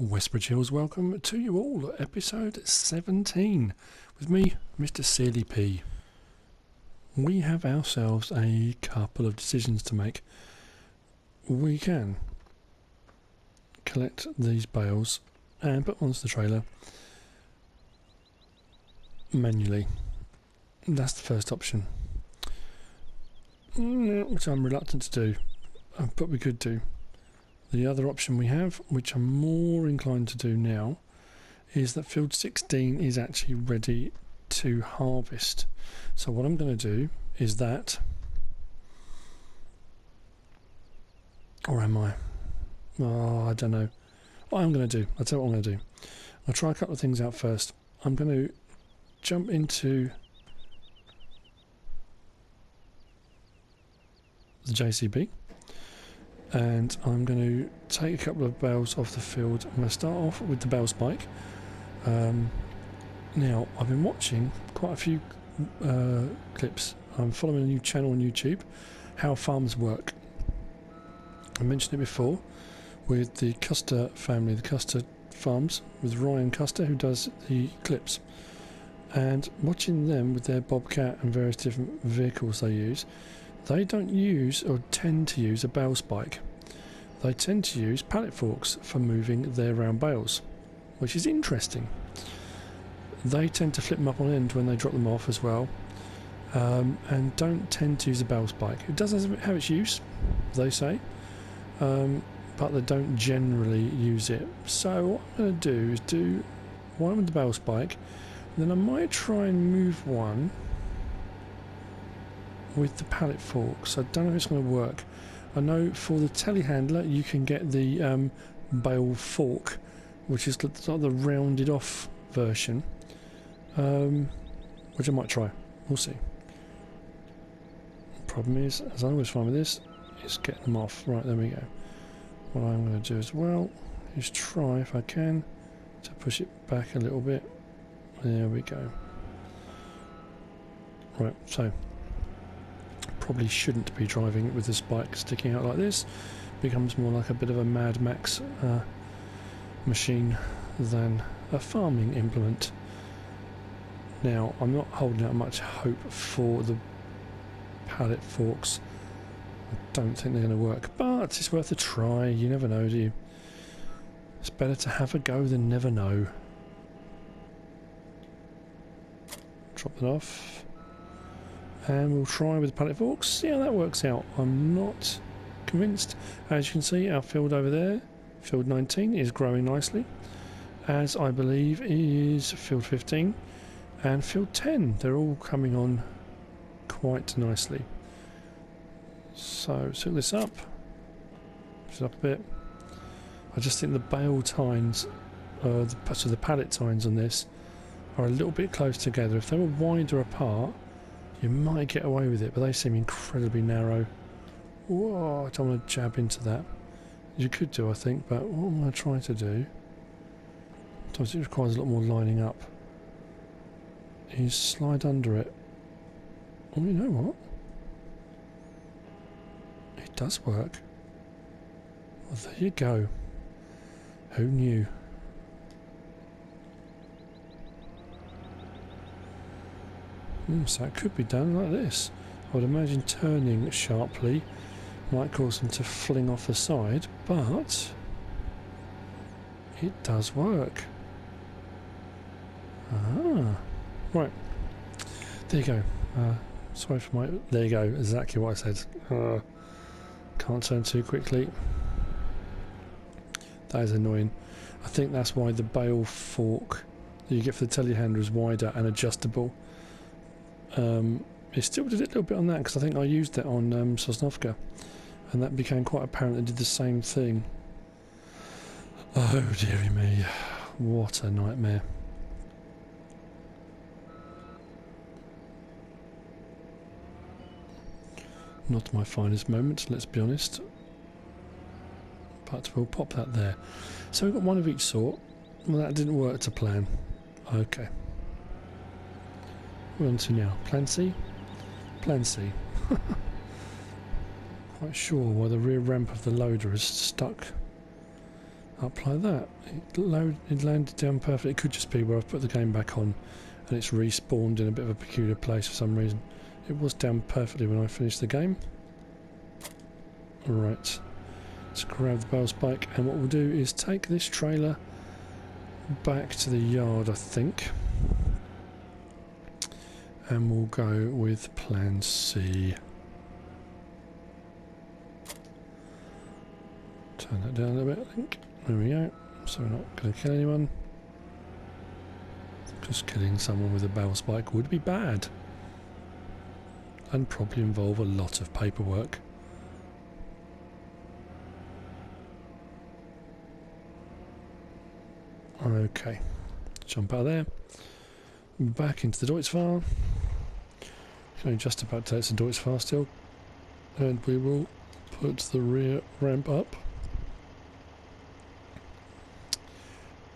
Westbridge Hills, welcome to you all, episode 17, with me, Mr. Sealy P. We have ourselves a couple of decisions to make. We can collect these bales and put them onto the trailer manually. That's the first option, which I'm reluctant to do, but we could do. The other option we have, which I'm more inclined to do now, is that field 16 is actually ready to harvest. So what I'm going to do is that, or am I? Oh, I don't know. What I'm going to do, I'll tell you what I'm going to do. I'll try a couple of things out first. I'm going to jump into the JCB. And I'm going to take a couple of bales off the field. I'm going to start off with the bale spike. Now, I've been watching quite a few clips. I'm following a new channel on YouTube, How Farms Work. I mentioned it before with the Custer family, the Custer Farms, with Ryan Custer, who does the clips. And watching them with their Bobcat and various different vehicles they use, they don't use or tend to use a bale spike. They tend to use pallet forks for moving their round bales, which is interesting. They tend to flip them up on end when they drop them off as well, and don't tend to use a bale spike. It does have its use, they say, but they don't generally use it. So what I'm going to do is do one with the bale spike, and then I might try and move one with the pallet forks. I don't know if it's going to work. I know for the telehandler you can get the bale fork, which is sort of the rounded off version, which I might try. We'll see. The problem is, as I always find with this, is getting them off. Right, there we go. What I'm going to do as well is try, if I can, to push it back a little bit. There we go. Right, so probably shouldn't be driving it with the spike sticking out like this. Becomes more like a bit of a Mad Max machine than a farming implement. Now, I'm not holding out much hope for the pallet forks. I don't think they're going to work, but it's worth a try. You never know, do you? It's better to have a go than never know. Drop it off. And we'll try with the pallet forks, see how that works out. I'm not convinced. As you can see, our field over there, field 19, is growing nicely, as I believe is field 15 and field 10. They're all coming on quite nicely. So, set this up. Push it up a bit. I just think the bale tines, the pallet tines on this, are a little bit close together. If they were wider apart, you might get away with it, but they seem incredibly narrow. Whoa, I don't want to jab into that. You could do, I think, but what I'm going to try to do, sometimes it requires a lot more lining up, is slide under it. Oh, you know what? It does work. Well, there you go. Who knew? So it could be done like this. I would imagine turning sharply might cause them to fling off the side, but it does work. Ah, right. There you go. Sorry for my... There you go, exactly what I said. Can't turn too quickly. That is annoying. I think that's why the bale fork that you get for the telehandler is wider and adjustable. It still did a little bit on that because I think I used that on Sosnovka, and that became quite apparent. It did the same thing. Oh dearie me, what a nightmare. Not my finest moment, let's be honest, but we'll pop that there. So we've got one of each sort. Well, that didn't work to plan. Okay. We're on to now. Plan C? Plan C. Quite sure why the rear ramp of the loader is stuck up like that. It landed down perfectly. It could just be where I've put the game back on and it's respawned in a bit of a peculiar place for some reason. It was down perfectly when I finished the game. Alright, let's grab the bale spike, and what we'll do is take this trailer back to the yard, I think, and we'll go with plan C. Turn that down a little bit, I think. There we go. So we're not going to kill anyone. Just killing someone with a bale spike would be bad. And probably involve a lot of paperwork. Okay. Jump out of there. Back into the Deutzfahr. Only just about to take some Deutzfahr still. And we will put the rear ramp up.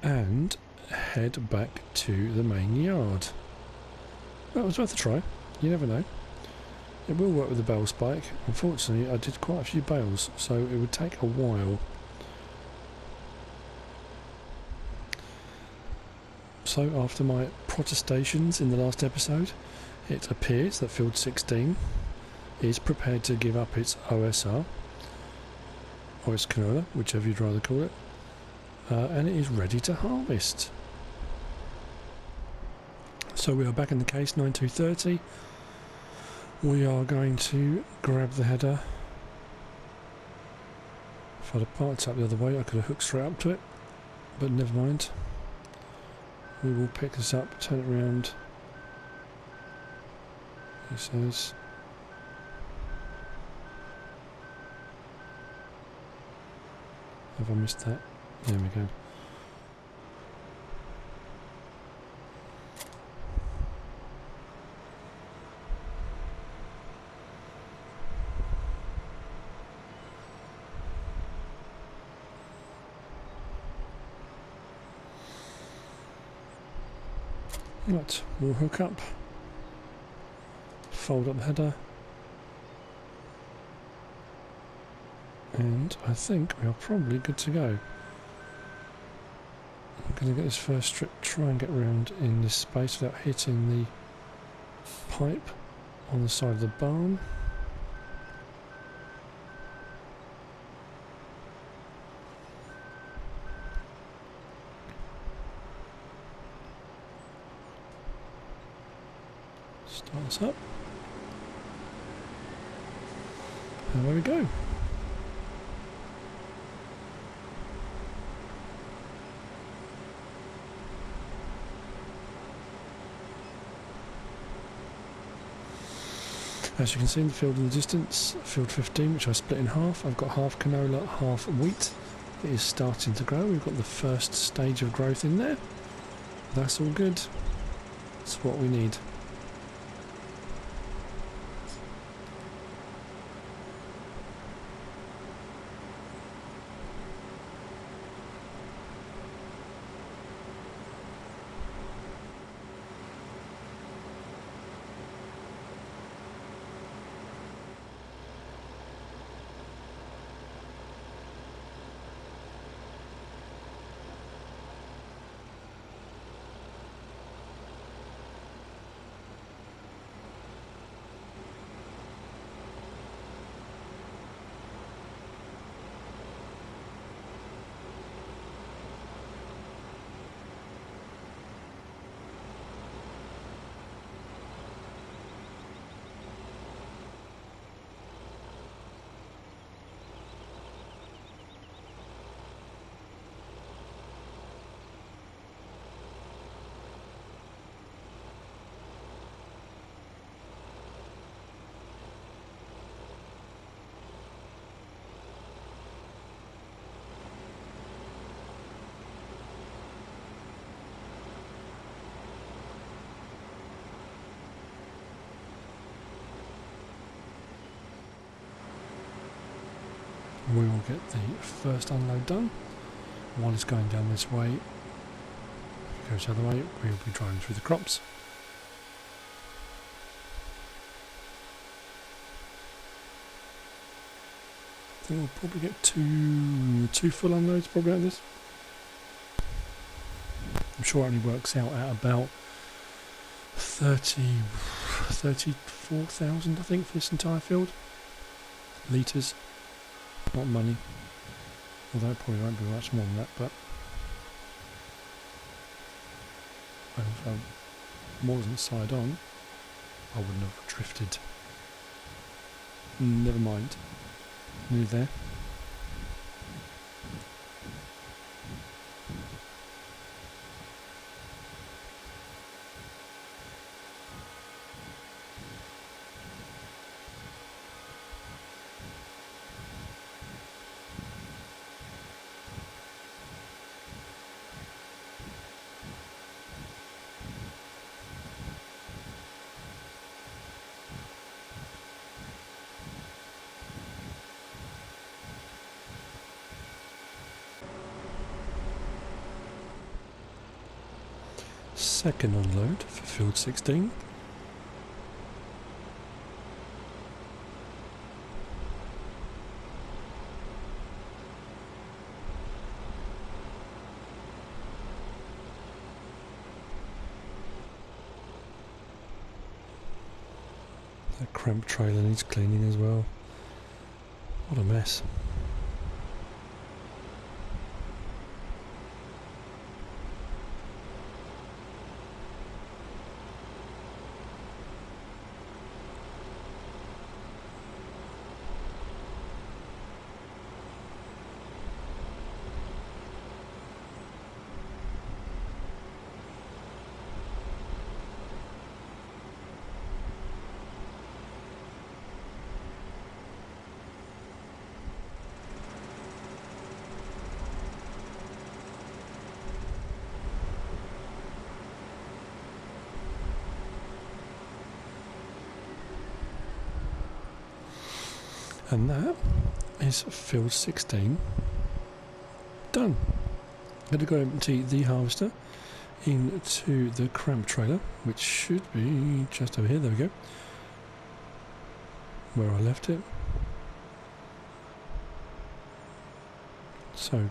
And head back to the main yard. That was worth a try. You never know. It will work with the bale spike. Unfortunately, I did quite a few bales, so it would take a while. So, after my protestations in the last episode, it appears that Field 16 is prepared to give up its OSR, or its canola, whichever you'd rather call it, and it is ready to harvest. So we are back in the case 9230. We are going to grab the header. If I'd have parked up the other way, I could have hooked straight up to it, but never mind. We will pick this up, turn it around. He says. Have I missed that? There we go. Right, we'll hook up, fold up the header, and I think we are probably good to go. I'm going to get this first strip, try and get around in this space without hitting the pipe on the side of the barn. Starts up. And there we go. As you can see in the field in the distance, field 15, which I split in half, I've got half canola, half wheat. It is starting to grow. We've got the first stage of growth in there. That's all good. That's what we need. We will get the first unload done. While it's going down this way, if it goes the other way, we'll be driving through the crops. think we'll probably get two full unloads probably out of this. I'm sure it only works out at about 34,000 I think for this entire field. Litres, not money. Although it probably won't be much more than that, but if I wasn't side on, I wouldn't have drifted. Never mind. Nearly there. Second unload for field 16. That cramped trailer needs cleaning as well. What a mess. And that is field 16 done. I'm going to go empty the harvester into the cramp trailer, which should be just over here. There we go. Where I left it. So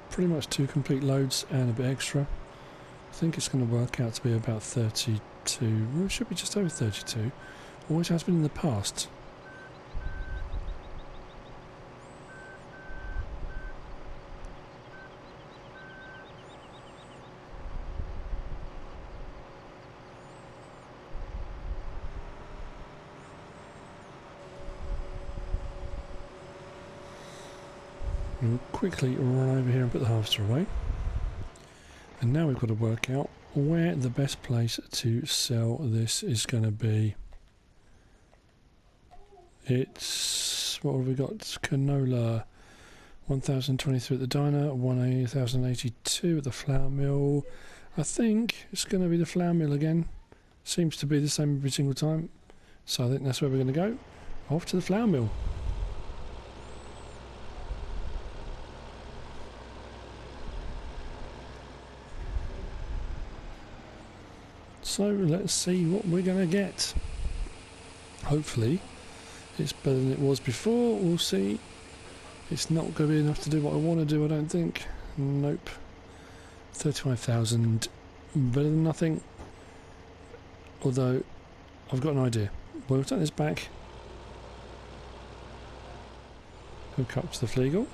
pretty much 2 complete loads and a bit extra. I think it's going to work out to be about 32. Well, it should be just over 32. Always has been in the past. We'll quickly run over here and put the harvester away. And now we've got to work out where the best place to sell this is going to be. It's, what have we got? It's canola, 1,023 at the diner, 1,082 at the flour mill. I think it's going to be the flour mill again. Seems to be the same every single time. So I think that's where we're going to go. Off to the flour mill. So let's see what we're going to get. Hopefully it's better than it was before. We'll see. It's not going to be enough to do what I want to do, I don't think. Nope. 35,000. Better than nothing. Although I've got an idea. We'll take this back. Hook up to the Fleagle.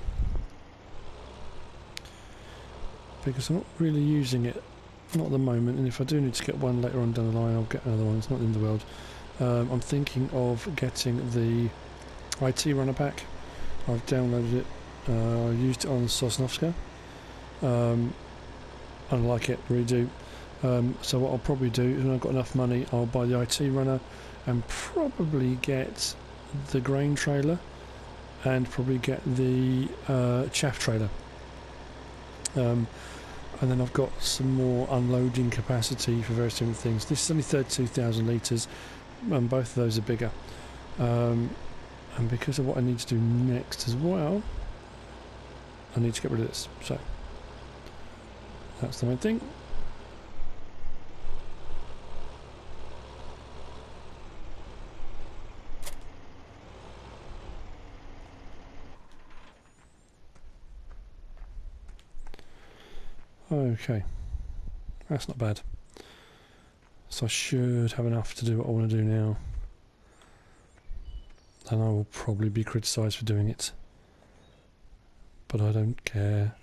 Because I'm not really using it. Not at the moment, and if I do need to get one later on down the line, I'll get another one. It's not in the world. I'm thinking of getting the IT runner pack. I've downloaded it. I used it on Sosnovska. I like it, really do. So what I'll probably do is, when I've got enough money, I'll buy the IT runner and probably get the grain trailer and probably get the chaff trailer. And then I've got some more unloading capacity for various different things. This is only 32,000 litres, and both of those are bigger. And because of what I need to do next as well, I need to get rid of this. So that's the main thing. Okay, that's not bad. So I should have enough to do what I want to do now. And I will probably be criticised for doing it. But I don't care.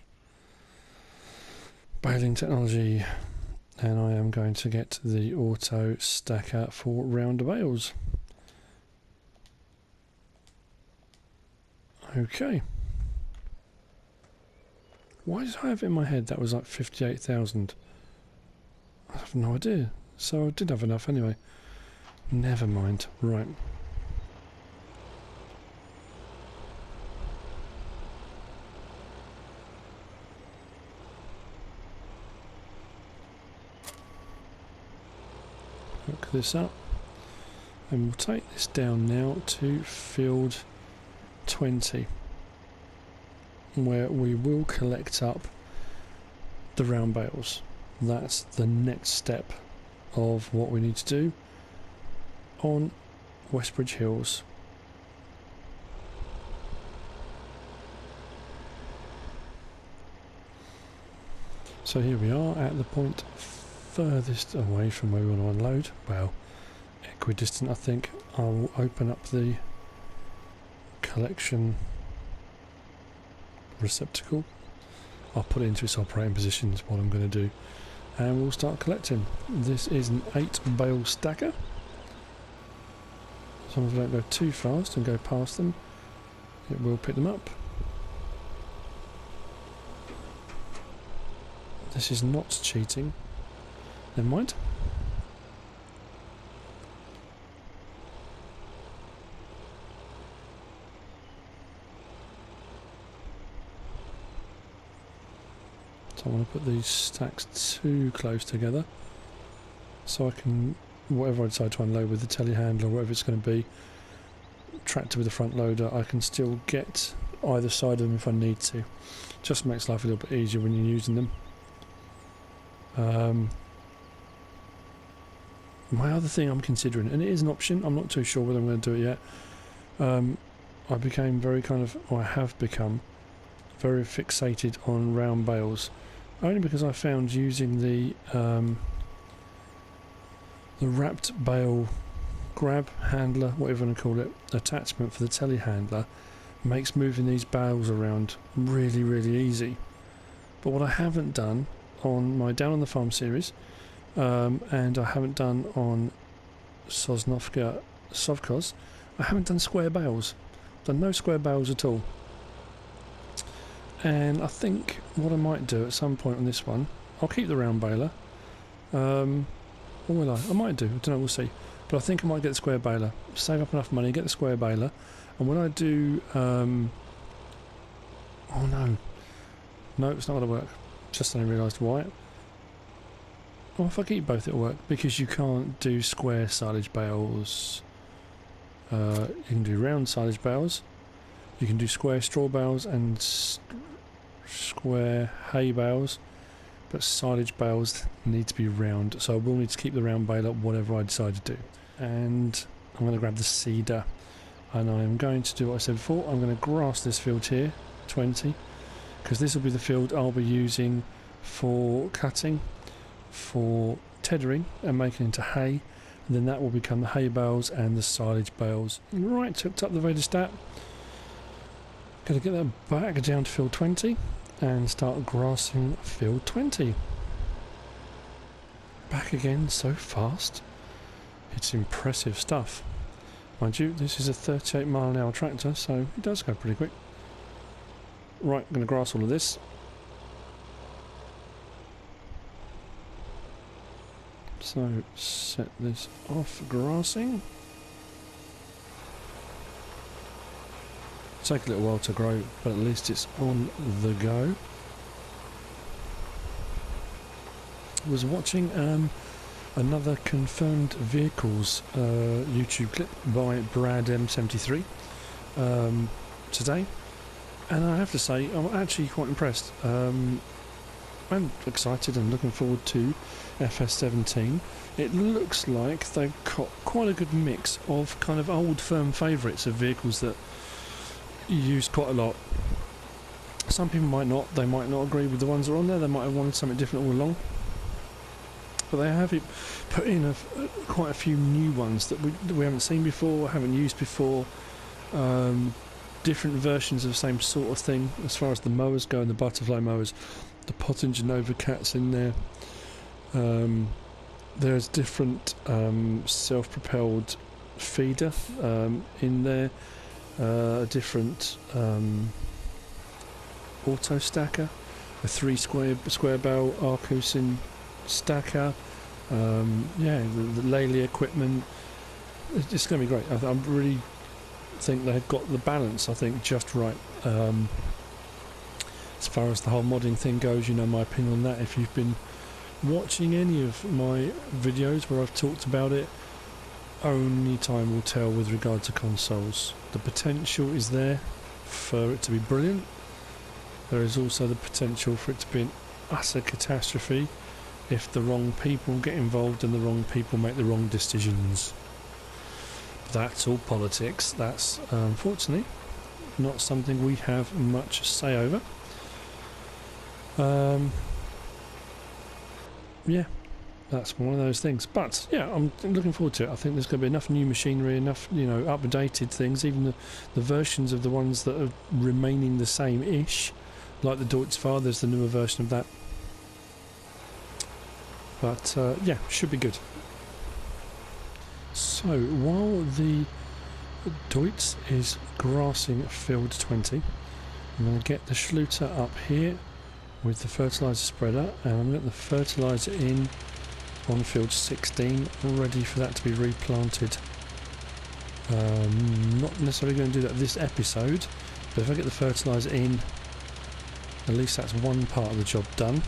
Baling technology. And I am going to get the auto stacker for rounder bales. Okay. Why did I have it in my head that was like 58,000? I have no idea. So I did have enough anyway. Never mind. Right. Hook this up. And we'll take this down now to field 20. Where we will collect up the round bales. That's the next step of what we need to do on Westbridge Hills. So here we are at the point furthest away from where we want to unload. Well, equidistant I think. I'll open up the collection receptacle. I'll put it into its operating position is what I'm going to do, and we'll start collecting. This is an 8 bale stacker. As long as we don't go too fast and go past them, it will pick them up. This is not cheating. Never mind. I want to put these stacks too close together so I can, whatever I decide to unload with the telehandler or whatever it's going to be, tractor with the front loader, I can still get either side of them if I need to. Just makes life a little bit easier when you're using them. My other thing I'm considering, and it is an option, I'm not too sure whether I'm going to do it yet, I became very I have become very fixated on round bales. Only because I found using the wrapped bale grab handler, whatever you want to call it, attachment for the telehandler, makes moving these bales around really, really easy. But what I haven't done on my Down on the Farm series, and I haven't done on Sosnovka Sovkhoz, I haven't done square bales. I've done no square bales at all. And I think what I might do at some point on this one, I'll keep the round baler. Or will I? I might do, I don't know, we'll see. But I think I might get the square baler, save up enough money, get the square baler, and when I do... oh no. No, it's not going to work. Just then I realised why. Well, if I keep both it'll work, because you can't do square silage bales. You can do round silage bales. You can do square straw bales and square hay bales, but silage bales need to be round, so I will need to keep the round baler whatever I decide to do. And I'm going to grab the seeder, and I am going to do what I said before. I'm going to grass this field here, 20, because this will be the field I'll be using for cutting, for tethering and making into hay, and then that will become the hay bales and the silage bales. Right, hooked up the Vedostat. Going to get that back down to field 20 and start grassing field 20. Back again so fast. It's impressive stuff. Mind you, this is a 38 mile an hour tractor, so it does go pretty quick. Right, I'm going to grass all of this. So set this off grassing. Take a little while to grow, but at least it's on the go. I was watching another confirmed vehicles YouTube clip by Brad M73 today, and I have to say I'm actually quite impressed. I'm excited and looking forward to FS17. It looks like they've got quite a good mix of kind of old firm favourites of vehicles that used quite a lot, Some people might not. They might not agree with the ones that are on there. They might have wanted something different all along. But they have put in quite a few new ones that we haven't seen before, haven't used before. Different versions of the same sort of thing as far as the mowers go, and the butterfly mowers. The Pottinger Nova Cat's in there. There's different self-propelled feeder in there. A different auto stacker, a 3 square barrel Arcusin stacker. Yeah, the Lely equipment. It's going to be great. I really think they've got the balance, I think, just right. As far as the whole modding thing goes, you know my opinion on that. If you've been watching any of my videos where I've talked about it, only time will tell with regard to consoles. The potential is there for it to be brilliant. There is also the potential for it to be an utter catastrophe if the wrong people get involved and the wrong people make the wrong decisions. That's all politics. That's unfortunately not something we have much say over. Yeah, that's one of those things. But yeah, I'm looking forward to it. I think there's going to be enough new machinery, enough, you know, updated things. Even the versions of the ones that are remaining the same-ish, like the Deutz-Fahr, there's the newer version of that. But yeah, should be good. So while the Deutz is grassing field 20, I'm going to get the Schluter up here with the fertiliser spreader, and I'm going to get the fertiliser in on field 16, ready for that to be replanted. Not necessarily going to do that this episode, but if I get the fertiliser in, at least that's one part of the job done.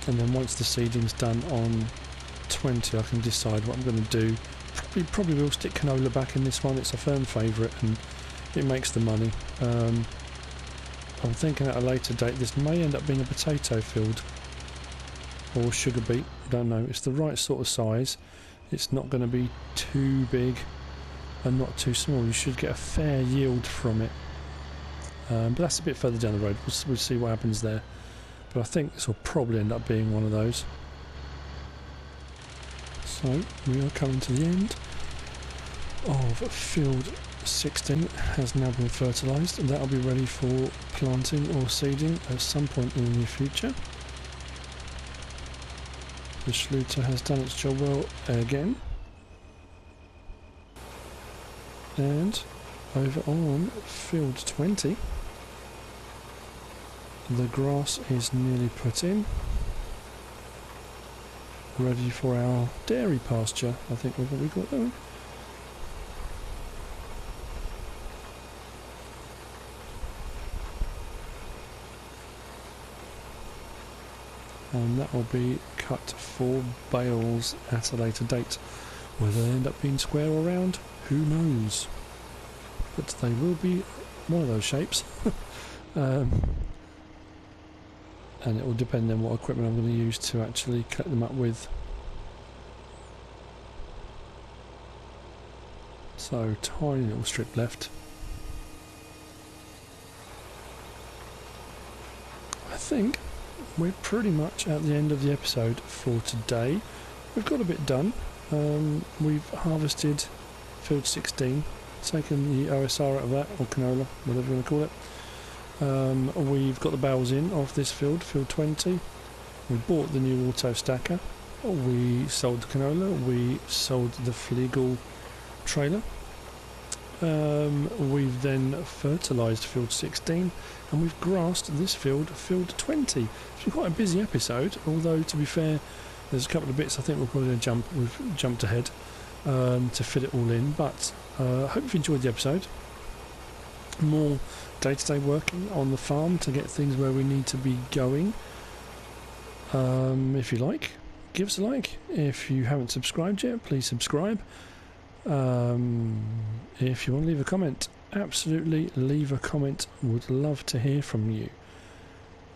And then once the seeding's done on 20, I can decide what I'm going to do. Probably will stick canola back in this one. It's a firm favourite and it makes the money. I'm thinking at a later date this may end up being a potato field or sugar beet, don't know. It's the right sort of size. It's not going to be too big and not too small. You should get a fair yield from it, but that's a bit further down the road. We'll see what happens there, but I think this will probably end up being one of those. So we are coming to the end of field 16. Has now been fertilised, and that will be ready for planting or seeding at some point in the near future. The Schluter has done its job well again. And over on field 20, the grass is nearly put in, ready for our dairy pasture. I think we've already got that one. And that will be cut for bales at a later date. Whether they end up being square or round, who knows? But they will be one of those shapes. And it will depend on what equipment I'm going to use to actually collect them up with. So, tiny little strip left. I think we're pretty much at the end of the episode for today. We've got a bit done. We've harvested field 16, taken the OSR out of that, or canola, whatever you want to call it. We've got the bales in of this field, field 20. We bought the new auto stacker. We sold the canola. We sold the Flegel trailer. We've then fertilised field 16, and we've grassed this field, field 20. It's been quite a busy episode, although to be fair, there's a couple of bits I think we're probably going to jump. We've jumped ahead to fit it all in, but I hope you've enjoyed the episode. More day-to-day working on the farm to get things where we need to be going. If you like, give us a like. If you haven't subscribed yet, please subscribe. If you want to leave a comment, absolutely leave a comment. Would love to hear from you.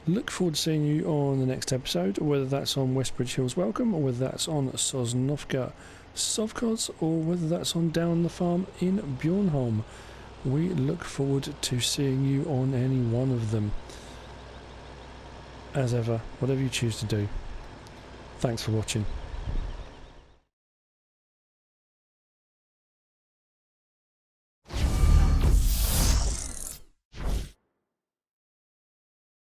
Look forward to seeing you on the next episode, whether that's on Westbridge Hills Welcome, or whether that's on Sosnovka Sovkos, or whether that's on Down the Farm in Bjornholm. we look forward to seeing you on any one of them. As ever, whatever you choose to do. Thanks for watching.